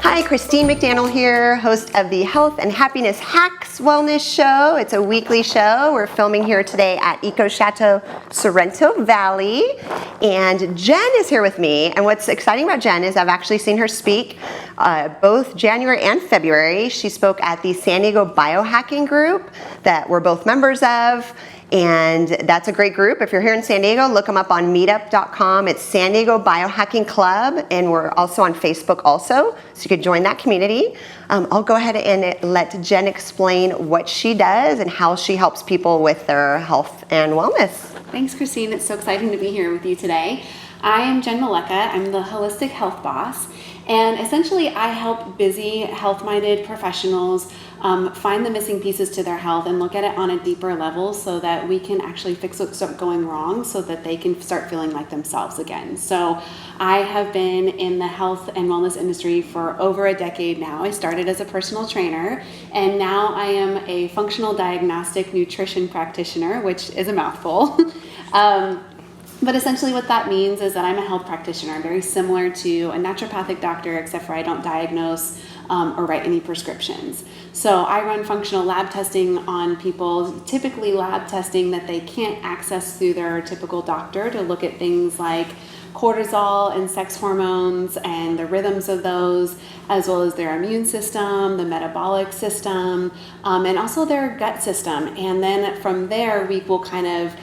Hi, Christine McDaniel here, host of the Health and Happiness Hacks Wellness Show. It's a weekly show. We're filming here today at Chateau, Sorrento Valley. And Jenn is here with me. And what's exciting about Jenn is I've actually seen her speak both January and February. She spoke at the San Diego Biohacking Group that we're both members of. And that's a great group. If you're here in San Diego, look them up on meetup.com. It's San Diego Biohacking Club, and we're also on Facebook also, so you could join that community. I'll go ahead and let Jenn explain what she does and how she helps people with their health and wellness. Thanks, Christine. It's so exciting to be here with you today. I am Jenn Malecha. I'm the Wholistic Health Boss, and essentially I help busy, health-minded professionals find the missing pieces to their health and look at it on a deeper level so that we can actually fix what's going wrong so that they can start feeling like themselves again. So I have been in the health and wellness industry for over a decade now. I started as a personal trainer, and now I am a functional diagnostic nutrition practitioner, which is a mouthful. But essentially what that means is that I'm a health practitioner, very similar to a naturopathic doctor, except for I don't diagnose or write any prescriptions. So I run functional lab testing on people, typically lab testing that they can't access through their typical doctor, to look at things like cortisol and sex hormones and the rhythms of those, as well as their immune system, the metabolic system, and also their gut system. And then from there, we will kind of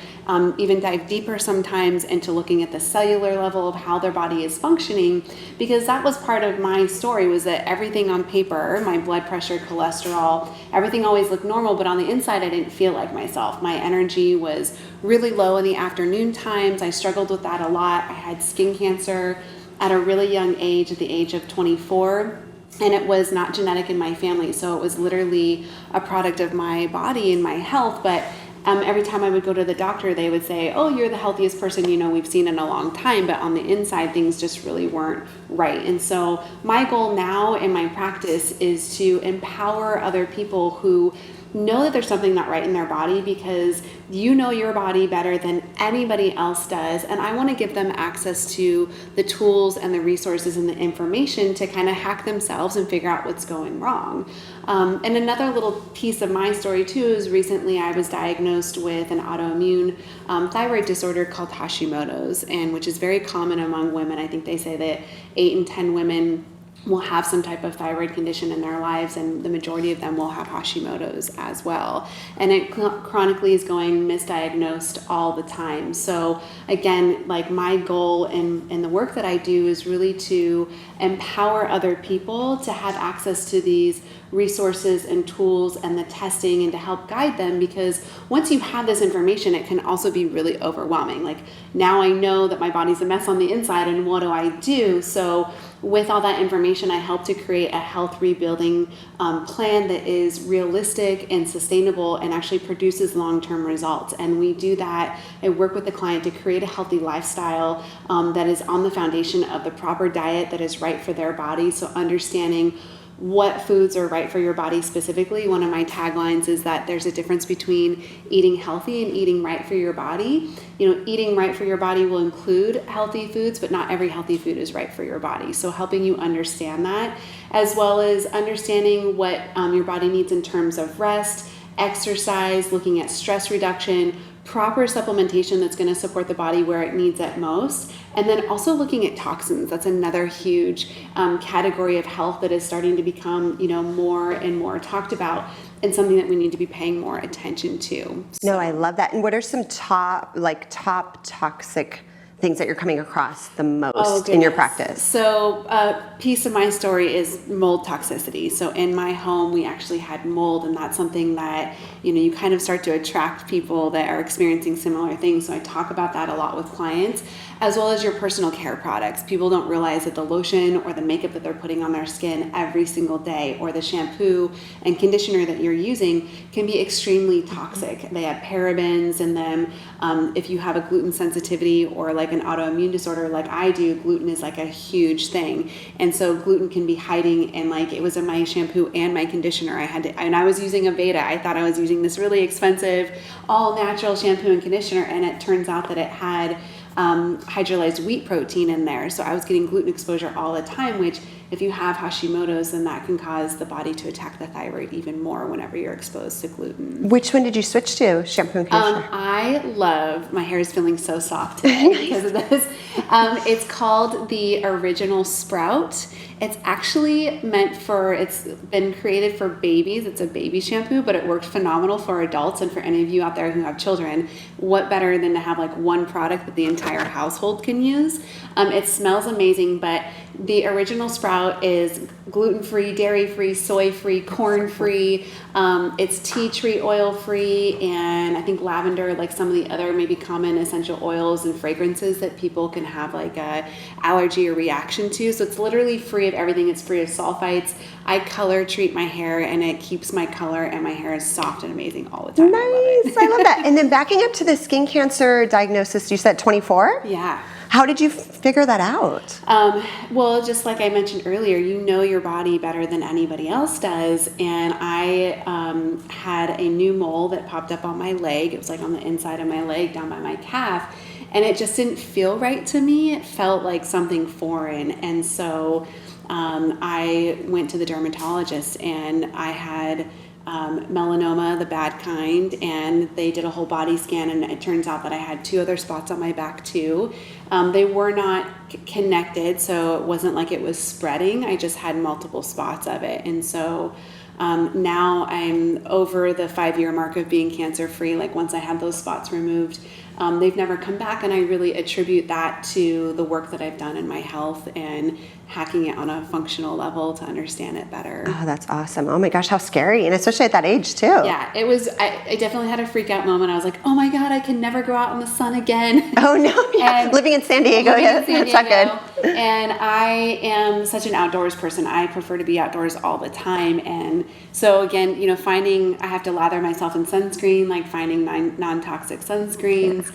even dive deeper sometimes into looking at the cellular level of how their body is functioning, because that was part of my story, was that everything on paper, my blood pressure, cholesterol, everything always looked normal, but on the inside I didn't feel like myself. My energy was really low in the afternoon times. I struggled with that a lot. I had skin cancer at a really young age, at the age of 24. And it was not genetic in my family, so it was literally a product of my body and my health. But every time I would go to the doctor, they would say, oh, you're the healthiest person we've seen in a long time. But on the inside, things just really weren't right. And so my goal now in my practice is to empower other people who know that there's something not right in their body, because you know your body better than anybody else does. And I want to give them access to the tools and the resources and the information to kind of hack themselves and figure out what's going wrong. And another little piece of my story too is recently I was diagnosed with an autoimmune thyroid disorder called Hashimoto's, and which is very common among women. I think they say that 8 in 10 women will have some type of thyroid condition in their lives, and the majority of them will have Hashimoto's as well. And it chronically is going misdiagnosed all the time. So again, like my goal in the work that I do is really to empower other people to have access to these resources and tools and the testing, and to help guide them, because once you have this information, it can also be really overwhelming. Like, now I know that my body's a mess on the inside, and what do I do? So with all that information, I help to create a health rebuilding plan that is realistic and sustainable and actually produces long-term results. And we do that. I work with the client to create a healthy lifestyle that is on the foundation of the proper diet that is right for their body. So understanding what foods are right for your body specifically. One of my taglines is that there's a difference between eating healthy and eating right for your body. Eating right for your body will include healthy foods, but not every healthy food is right for your body. So helping you understand that, as well as understanding what your body needs in terms of rest, exercise, looking at stress reduction, proper supplementation that's going to support the body where it needs it most. And then also looking at toxins. That's another huge category of health that is starting to become, more and more talked about, and something that we need to be paying more attention to. No, I love that. And what are some top toxic things that you're coming across the most in your practice? So a piece of my story is mold toxicity. So in my home, we actually had mold, and that's something that, you kind of start to attract people that are experiencing similar things. So I talk about that a lot with clients, as well as your personal care products. People don't realize that the lotion or the makeup that they're putting on their skin every single day, or the shampoo and conditioner that you're using, can be extremely toxic. They have parabens in them. If you have a gluten sensitivity or like an autoimmune disorder like I do, gluten is like a huge thing. And so gluten can be hiding in, like, it was in my shampoo and my conditioner. And I was using Aveda. I thought I was using this really expensive, all natural shampoo and conditioner, and it turns out that it had hydrolyzed wheat protein in there. So I was getting gluten exposure all the time, which if you have Hashimoto's, then that can cause the body to attack the thyroid even more whenever you're exposed to gluten. Which one did you switch to, shampoo and conditioner? I love, my hair is feeling so soft today because of this. It's called the Original Sprout. It's actually it's been created for babies. It's a baby shampoo, but it worked phenomenal for adults. And for any of you out there who have children, what better than to have like one product that the entire household can use? It smells amazing, but the Original Sprout is gluten-free, dairy-free, soy-free, corn-free. It's tea tree oil-free, and I think lavender, like some of the other maybe common essential oils and fragrances that people can have like a allergy or reaction to. So it's literally free of everything. It's free of sulfites. I color treat my hair, and it keeps my color, and my hair is soft and amazing all the time. Nice, I love that. And then backing up to the skin cancer diagnosis, you said 24? Yeah. How did you figure that out? Well, just like I mentioned earlier, you know your body better than anybody else does. And I had a new mole that popped up on my leg. It was like on the inside of my leg, down by my calf. And it just didn't feel right to me. It felt like something foreign. And so I went to the dermatologist, and I had melanoma, the bad kind, and they did a whole body scan, and it turns out that I had 2 other spots on my back too. They were not connected, so it wasn't like it was spreading. I just had multiple spots of it. And so now I'm over the 5-year mark of being cancer free. Like once I had those spots removed, they've never come back, and I really attribute that to the work that I've done in my health and hacking it on a functional level to understand it better. Oh, that's awesome. Oh my gosh, how scary. And especially at that age too. Yeah, it was, I definitely had a freak out moment. I was like, oh my God, I can never go out in the sun again. Oh no, yeah. And living in San Diego, it's not good. And I am such an outdoors person. I prefer to be outdoors all the time. And so again, I have to lather myself in sunscreen, like finding non-toxic sunscreens.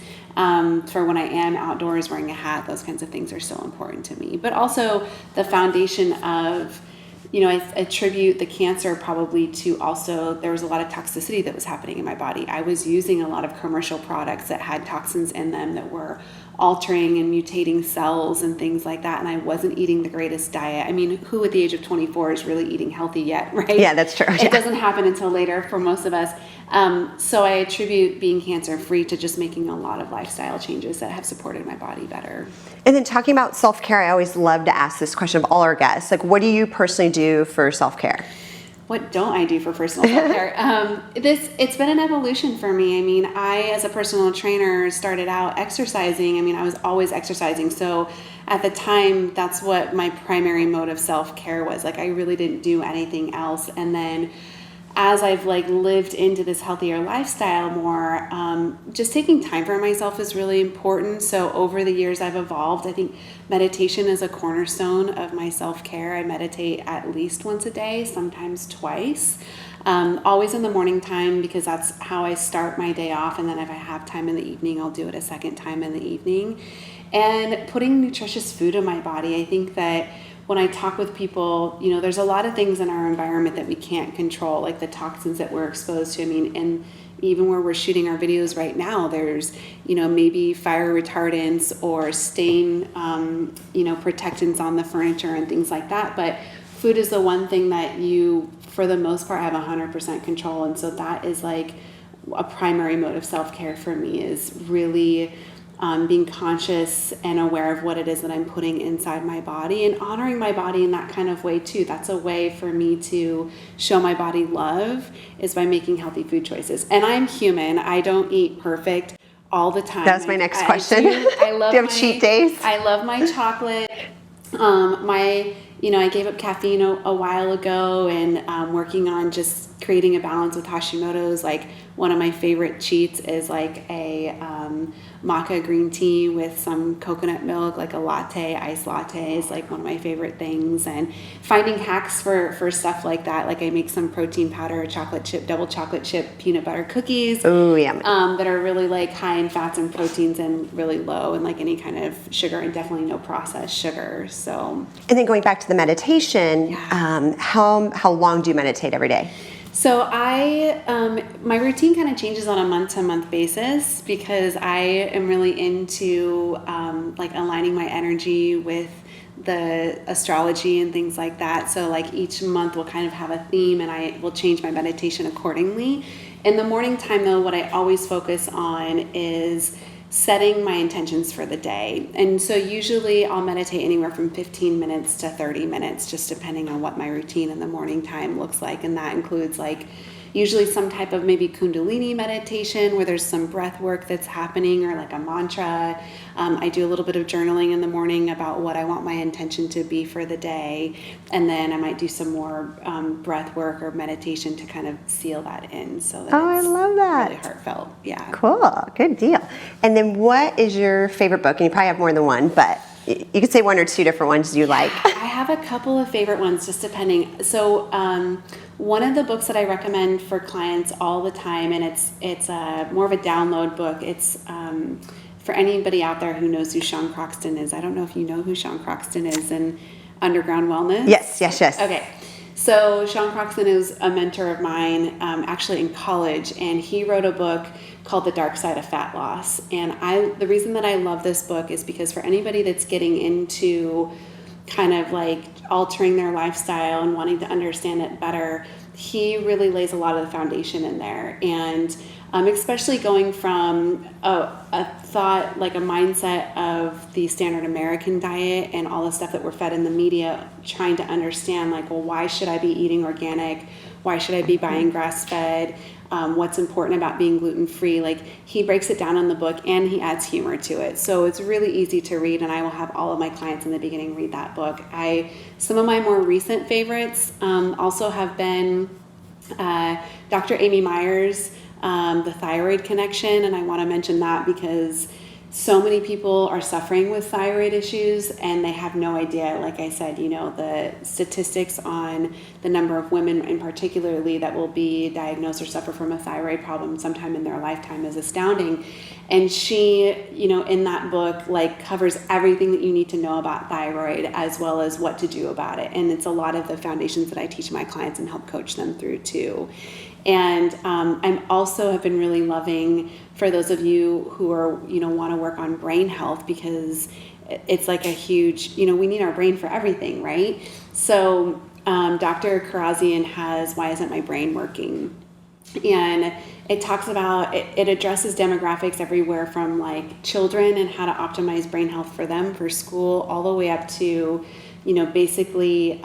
For when I am outdoors, wearing a hat, those kinds of things are so important to me. But also the foundation of, I attribute the cancer probably to also, there was a lot of toxicity that was happening in my body. I was using a lot of commercial products that had toxins in them that were altering and mutating cells and things like that. And I wasn't eating the greatest diet. I mean, who at the age of 24 is really eating healthy yet, right? Yeah, that's true. It doesn't happen until later for most of us. So I attribute being cancer-free to just making a lot of lifestyle changes that have supported my body better. And then talking about self-care, I always love to ask this question of all our guests. Like, what do you personally do for self-care? What don't I do for personal self-care? It's been an evolution for me. I mean, I, as a personal trainer, started out exercising. I mean, I was always exercising. So at the time, that's what my primary mode of self-care was. Like, I really didn't do anything else. And then as I've lived into this healthier lifestyle more, just taking time for myself is really important. So over the years I've evolved. I think meditation is a cornerstone of my self-care. I meditate at least once a day, sometimes twice. Always in the morning time, because that's how I start my day off. And then if I have time in the evening, I'll do it a second time in the evening. And putting nutritious food in my body. I think that when I talk with people, there's a lot of things in our environment that we can't control, like the toxins that we're exposed to. I mean, and even where we're shooting our videos right now, there's, maybe fire retardants or stain, protectants on the furniture and things like that. But food is the one thing that you, for the most part, have 100% control. And so that is like a primary mode of self-care for me, is really being conscious and aware of what it is that I'm putting inside my body, and honoring my body in that kind of way too. That's a way for me to show my body love, is by making healthy food choices. And I'm human. I don't eat perfect all the time. That's my next question. I love do you have cheat days? I love my chocolate. I gave up caffeine a while ago, and working on just creating a balance with Hashimoto's. Like, one of my favorite cheats is like a maca green tea with some coconut milk, like a latte, iced latte is like one of my favorite things. And finding hacks for stuff like that. Like, I make some protein powder, double chocolate chip peanut butter cookies. Oh, yeah. That are really like high in fats and proteins and really low in like any kind of sugar, and definitely no processed sugar. So. And then going back to the meditation, how long do you meditate every day? So my routine kind of changes on a month-to-month basis, because I am really into aligning my energy with the astrology and things like that. So like each month will kind of have a theme, and I will change my meditation accordingly. In the morning time though, what I always focus on is setting my intentions for the day. And so usually I'll meditate anywhere from 15 minutes to 30 minutes, just depending on what my routine in the morning time looks like. And that includes like usually some type of maybe Kundalini meditation where there's some breath work that's happening, or like a mantra. I do a little bit of journaling in the morning about what I want my intention to be for the day. And then I might do some more breath work or meditation to kind of seal that in, so that I love that. really heartfelt. Yeah. Cool. Good deal. And then what is your favorite book? And you probably have more than one, but you could say one or two different ones you like. I have a couple of favorite ones, just depending. So one of the books that I recommend for clients all the time, and it's more of a download book. It's for anybody out there who knows who Sean Croxton is. I don't know if you know who Sean Croxton is in Underground Wellness. Yes. Okay. So Sean Croxton is a mentor of mine, actually in college, and he wrote a book called The Dark Side of Fat Loss. And the reason that I love this book is because for anybody that's getting into kind of like altering their lifestyle and wanting to understand it better, he really lays a lot of the foundation in there. And especially going from a thought, like a mindset of the standard American diet and all the stuff that we're fed in the media, trying to understand like, well, why should I be eating organic? Why should I be buying grass-fed? What's important about being gluten-free? Like, he breaks it down in the book, and he adds humor to it. So it's really easy to read, and I will have all of my clients in the beginning read that book. Some of my more recent favorites also have been Dr. Amy Meyer's The Thyroid Connection, and I want to mention that because so many people are suffering with thyroid issues and they have no idea. Like I said, the statistics on the number of women in particularly that will be diagnosed or suffer from a thyroid problem sometime in their lifetime is astounding. And she, in that book, like covers everything that you need to know about thyroid as well as what to do about it. And it's a lot of the foundations that I teach my clients and help coach them through too. And I'm also have been really loving, for those of you who are, want to work on brain health, because it's like a huge, we need our brain for everything, right? So Dr. Karazian has Why Isn't My Brain Working? And it talks about, it addresses demographics everywhere from like children and how to optimize brain health for them for school, all the way up to, basically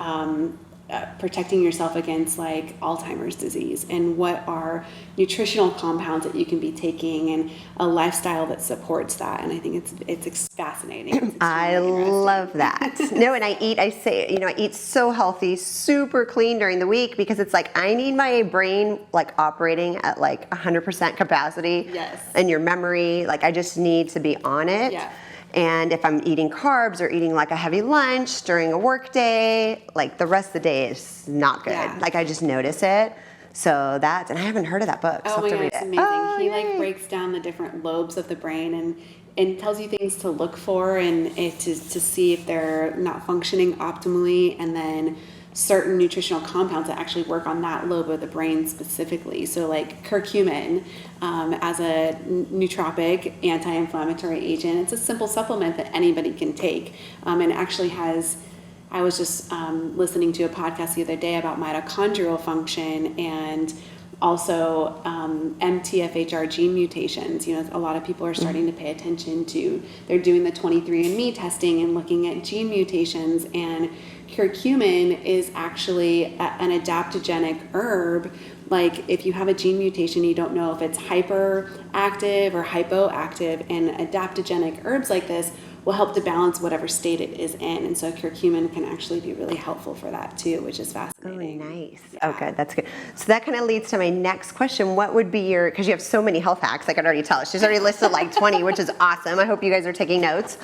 protecting yourself against like Alzheimer's disease, and what are nutritional compounds that you can be taking, and a lifestyle that supports that. And I think it's fascinating. I love that. No, and I eat so healthy, super clean during the week, because it's like I need my brain like operating at like 100% capacity. Yes. And your memory, like I just need to be on it. Yeah. And if I'm eating carbs or eating like a heavy lunch during a work day, like the rest of the day is not good. Yeah. Like I just notice it. So and I haven't heard of that book. So Oh my God, it's amazing. He yay. like breaks down the different lobes of the brain and tells you things to look for, and to see if they're not functioning optimally, and then certain nutritional compounds that actually work on that lobe of the brain specifically. So like curcumin as a nootropic anti-inflammatory agent, it's a simple supplement that anybody can take. And actually I was just listening to a podcast the other day about mitochondrial function and also MTHFR gene mutations. A lot of people are starting to pay attention to, they're doing the 23andMe testing and looking at gene mutations, and curcumin is actually an adaptogenic herb. Like if you have a gene mutation, you don't know if it's hyperactive or hypoactive, and adaptogenic herbs like this will help to balance whatever state it is in. And so curcumin can actually be really helpful for that too, which is fascinating. Oh, nice. Yeah. Oh, good. That's good. So that kind of leads to my next question. What would be because you have so many health hacks, I could already tell. She's already listed like 20, which is awesome. I hope you guys are taking notes.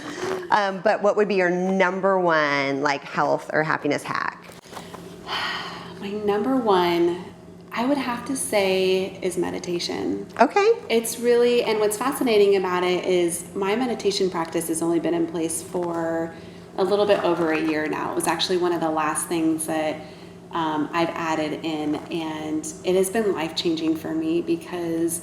But what would be your number one like health or happiness hack? My number one, I would have to say, is meditation. Okay. It's really, and what's fascinating about it is my meditation practice has only been in place for a little bit over a year now. It was actually one of the last things that I've added in, and it has been life-changing for me, because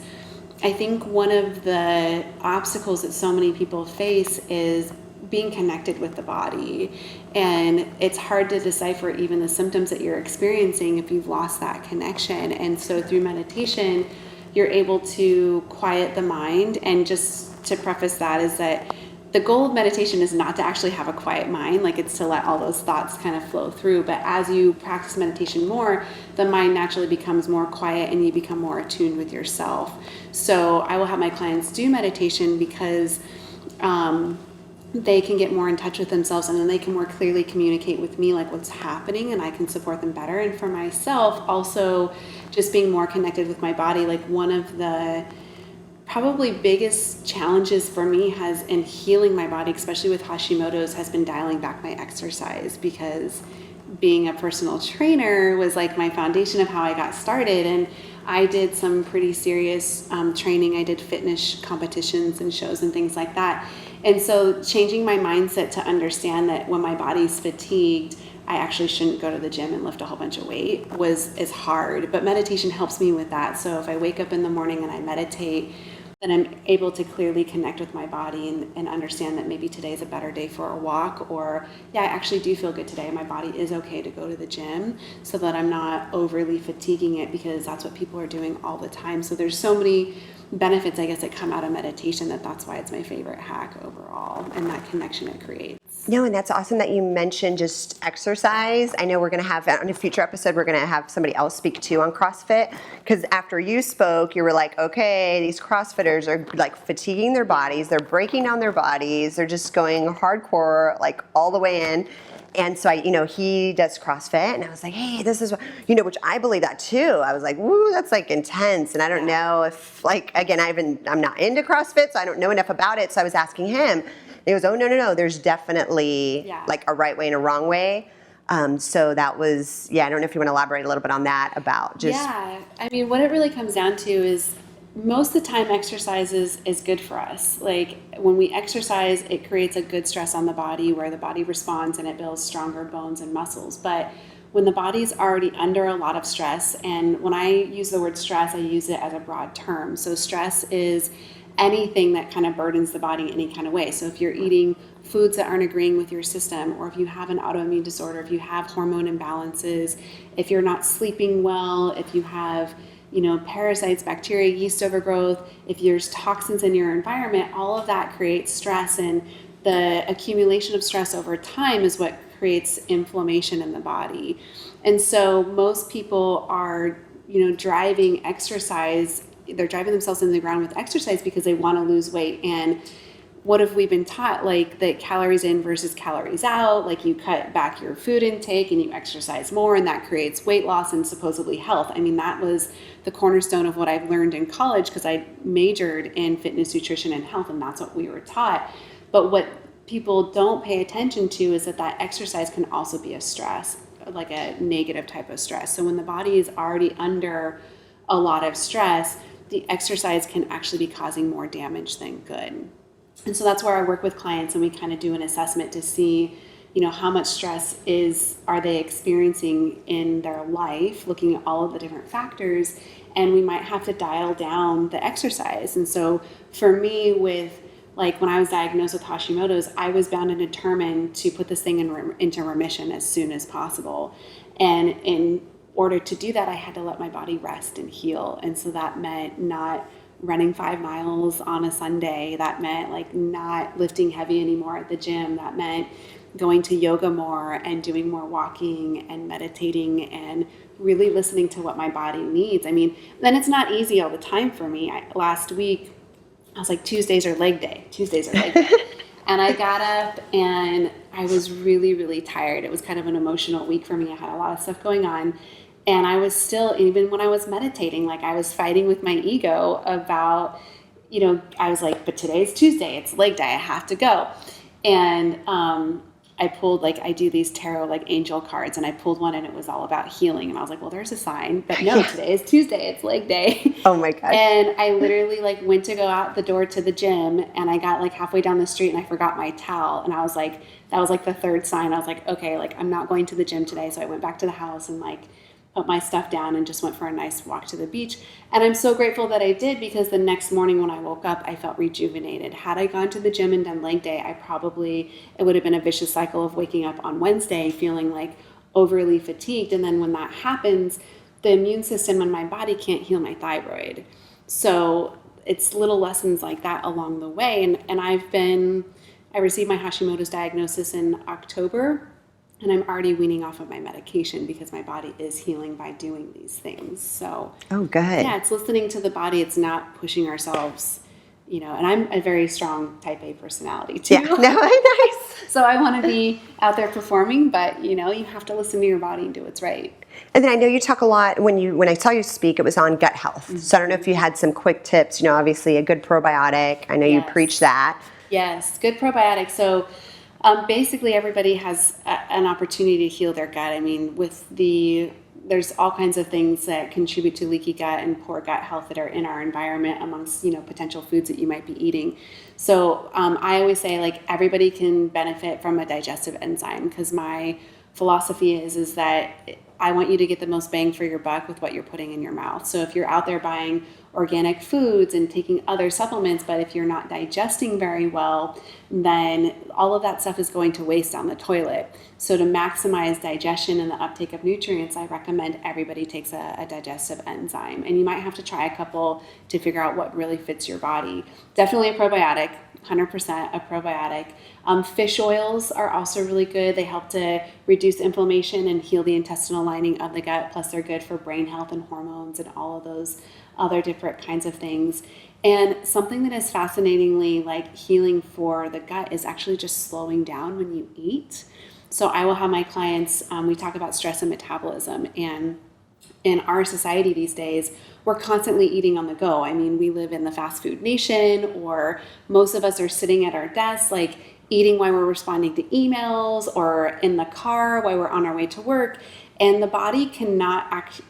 I think one of the obstacles that so many people face is being connected with the body. And it's hard to decipher even the symptoms that you're experiencing if you've lost that connection. And so through meditation, you're able to quiet the mind. And just to preface that is that the goal of meditation is not to actually have a quiet mind, like it's to let all those thoughts kind of flow through. But as you practice meditation more, the mind naturally becomes more quiet and you become more attuned with yourself. So I will have my clients do meditation because they can get more in touch with themselves, and then they can more clearly communicate with me like what's happening, and I can support them better. And for myself, also just being more connected with my body, like one of the probably biggest challenges for me has in healing my body, especially with Hashimoto's, has been dialing back my exercise, because being a personal trainer was like my foundation of how I got started. And I did some pretty serious training. I did fitness competitions and shows and things like that. And so changing my mindset to understand that when my body's fatigued, I actually shouldn't go to the gym and lift a whole bunch of weight is hard. But meditation helps me with that. So if I wake up in the morning and I meditate, then I'm able to clearly connect with my body and understand that maybe today's a better day for a walk, or yeah, I actually do feel good today. My body is okay to go to the gym, so that I'm not overly fatiguing it, because that's what people are doing all the time. So there's so many benefits, I guess, that come out of meditation that's why it's my favorite hack overall, and that connection it creates. No, and that's awesome that you mentioned just exercise. I know we're going to have, on a future episode, we're going to have somebody else speak too on CrossFit, because after you spoke, you were like, okay, these CrossFitters are like fatiguing their bodies. They're breaking down their bodies. They're just going hardcore, like all the way in. And so he does CrossFit, and I was like, hey, this is, which I believe that too. I was like, woo, that's like intense. And I don't know if, like, again, I'm not into CrossFit, so I don't know enough about it. So I was asking him. He goes, oh, no, there's definitely like a right way and a wrong way. So that was, I don't know if you want to elaborate a little bit on that about just. Yeah, I mean, what it really comes down to is most of the time exercise is good for us. Like when we exercise, it creates a good stress on the body where the body responds and it builds stronger bones and muscles. But when the body's already under a lot of stress, and when I use the word stress, I use it as a broad term. So stress is anything that kind of burdens the body in any kind of way. So if you're eating foods that aren't agreeing with your system, or if you have an autoimmune disorder, if you have hormone imbalances, if you're not sleeping well, if you have parasites, bacteria, yeast overgrowth, if there's toxins in your environment, all of that creates stress, and the accumulation of stress over time is what creates inflammation in the body. And so most people are, driving exercise. They're driving themselves into the ground with exercise because they want to lose weight. And what have we been taught? Like that calories in versus calories out, like you cut back your food intake and you exercise more, and that creates weight loss and supposedly health. I mean, that was the cornerstone of what I've learned in college, because I majored in fitness, nutrition, and health, and that's what we were taught. But what people don't pay attention to is that exercise can also be a stress, like a negative type of stress. So when the body is already under a lot of stress, the exercise can actually be causing more damage than good. And so that's where I work with clients, and we kind of do an assessment to see, how much stress are they experiencing in their life, looking at all of the different factors, and we might have to dial down the exercise. And so for me, with like when I was diagnosed with Hashimoto's, I was bound and determined to put this thing into remission as soon as possible. And in order to do that, I had to let my body rest and heal. And so that meant not running 5 miles on a Sunday. That meant like not lifting heavy anymore at the gym. That meant going to yoga more and doing more walking and meditating and really listening to what my body needs. I mean, then it's not easy all the time for me. Last week, I was like, Tuesdays are leg day. And I got up and I was really, really tired. It was kind of an emotional week for me. I had a lot of stuff going on. And I was still, even when I was meditating, like I was fighting with my ego about, I was like, but today's Tuesday, it's leg day, I have to go. And I pulled, I do these tarot, angel cards, and I pulled one and it was all about healing. And I was like, well, there's a sign, but no, today is Tuesday, it's leg day. Oh my gosh. And I literally went to go out the door to the gym, and I got halfway down the street and I forgot my towel. And I was like, that was the third sign. I was like, okay, I'm not going to the gym today. So I went back to the house and put my stuff down and just went for a nice walk to the beach. And I'm so grateful that I did, because the next morning when I woke up, I felt rejuvenated. Had I gone to the gym and done leg day, it would have been a vicious cycle of waking up on Wednesday feeling like overly fatigued. And then when that happens, the immune system in my body can't heal my thyroid. So it's little lessons like that along the way. And I received my Hashimoto's diagnosis in October, and I'm already weaning off of my medication because my body is healing by doing these things. So, oh, good. Yeah, it's listening to the body. It's not pushing ourselves, and I'm a very strong type A personality too. Yeah, no, nice. So I want to be out there performing, but you have to listen to your body and do what's right. And then I know you talk a lot, when I saw you speak, it was on gut health. Mm-hmm. So I don't know if you had some quick tips, obviously a good probiotic. I know you preach that. Yes, good probiotic. So basically everybody has an opportunity to heal their gut. I mean, there's all kinds of things that contribute to leaky gut and poor gut health that are in our environment amongst, potential foods that you might be eating. So I always say, like, everybody can benefit from a digestive enzyme, because my philosophy is that I want you to get the most bang for your buck with what you're putting in your mouth. So if you're out there buying organic foods and taking other supplements, but if you're not digesting very well, then all of that stuff is going to waste down the toilet. So to maximize digestion and the uptake of nutrients, I recommend everybody takes a digestive enzyme. And you might have to try a couple to figure out what really fits your body. Definitely a probiotic, 100% a probiotic. Fish oils are also really good. They help to reduce inflammation and heal the intestinal lining of the gut. Plus they're good for brain health and hormones and all of those other different kinds of things. And something that is fascinatingly like healing for the gut is actually just slowing down when you eat. So I will have my clients, we talk about stress and metabolism, and in our society these days, we're constantly eating on the go. I mean, we live in the fast food nation, or most of us are sitting at our desks, like eating while we're responding to emails, or in the car while we're on our way to work. And the body cannot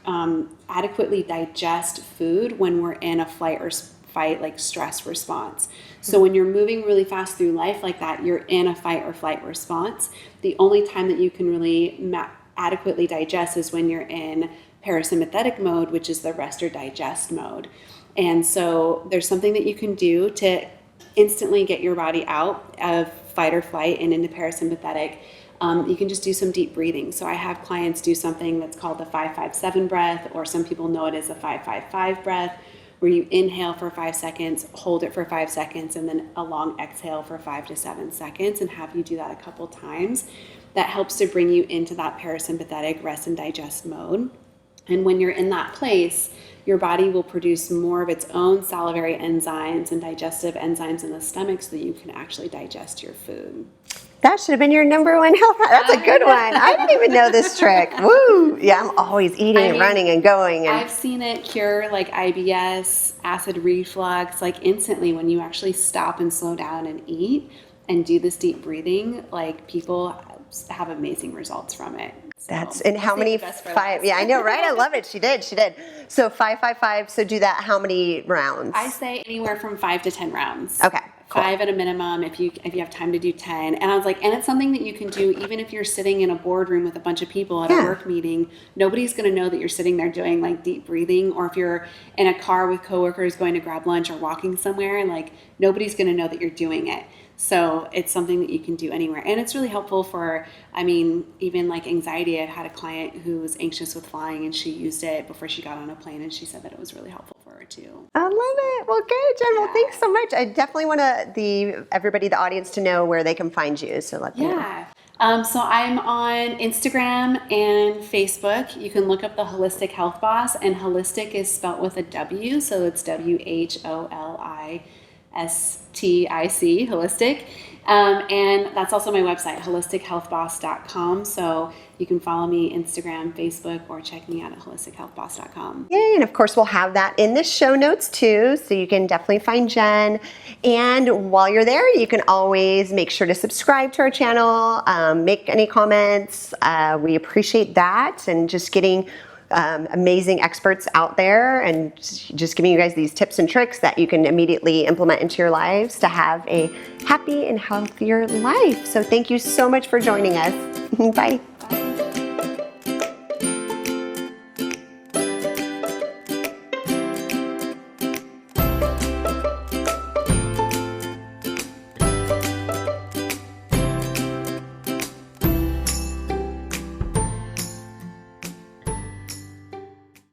adequately digest food when we're in a flight or fight, like stress response. So when you're moving really fast through life like that, you're in a fight or flight response. The only time that you can really adequately digest is when you're in parasympathetic mode, which is the rest or digest mode. And so there's something that you can do to instantly get your body out of fight or flight and into parasympathetic. You can just do some deep breathing. So I have clients do something that's called the 5-5-7 breath, or some people know it as a 5-5-5 breath, where you inhale for 5 seconds, hold it for 5 seconds, and then a long exhale for 5 to 7 seconds, and have you do that a couple times. That helps to bring you into that parasympathetic rest and digest mode. And when you're in that place, your body will produce more of its own salivary enzymes and digestive enzymes in the stomach so that you can actually digest your food. That should have been your number one health hack. That's a good one. I didn't even know this trick. Woo! Yeah, I'm always eating and running and going. And I've seen it cure like IBS, acid reflux, like instantly when you actually stop and slow down and eat and do this deep breathing. Like, people have amazing results from it. That's, and how many five? Yeah, I know, right? I love it. She did. So 5-5-5. So do that how many rounds? I say anywhere from 5 to 10 rounds. Okay. Cool. 5 at a minimum, if you have time to do 10. And I was like, and it's something that you can do even if you're sitting in a boardroom with a bunch of people at a work meeting. Nobody's going to know that you're sitting there doing like deep breathing. Or if you're in a car with coworkers going to grab lunch or walking somewhere, like nobody's going to know that you're doing it. So it's something that you can do anywhere. And it's really helpful for, I mean, even like anxiety. I've had a client who was anxious with flying, and she used it before she got on a plane, and she said that it was really helpful for her too. I love it. Well, good, Jen. Well, thanks so much. I definitely want everybody, the audience, to know where they can find you. So let them know. So I'm on Instagram and Facebook. You can look up the Wholistic Health Boss, and holistic is spelt with a W. So it's WHOLISTIC, holistic. And that's also my website, holistichealthboss.com. So you can follow me Instagram, Facebook, or check me out at holistichealthboss.com. Yay, and of course we'll have that in the show notes too, so you can definitely find Jen. And while you're there, you can always make sure to subscribe to our channel, make any comments. We appreciate that, and just getting amazing experts out there and just giving you guys these tips and tricks that you can immediately implement into your lives to have a happy and healthier life. So thank you so much for joining us. Bye. Bye.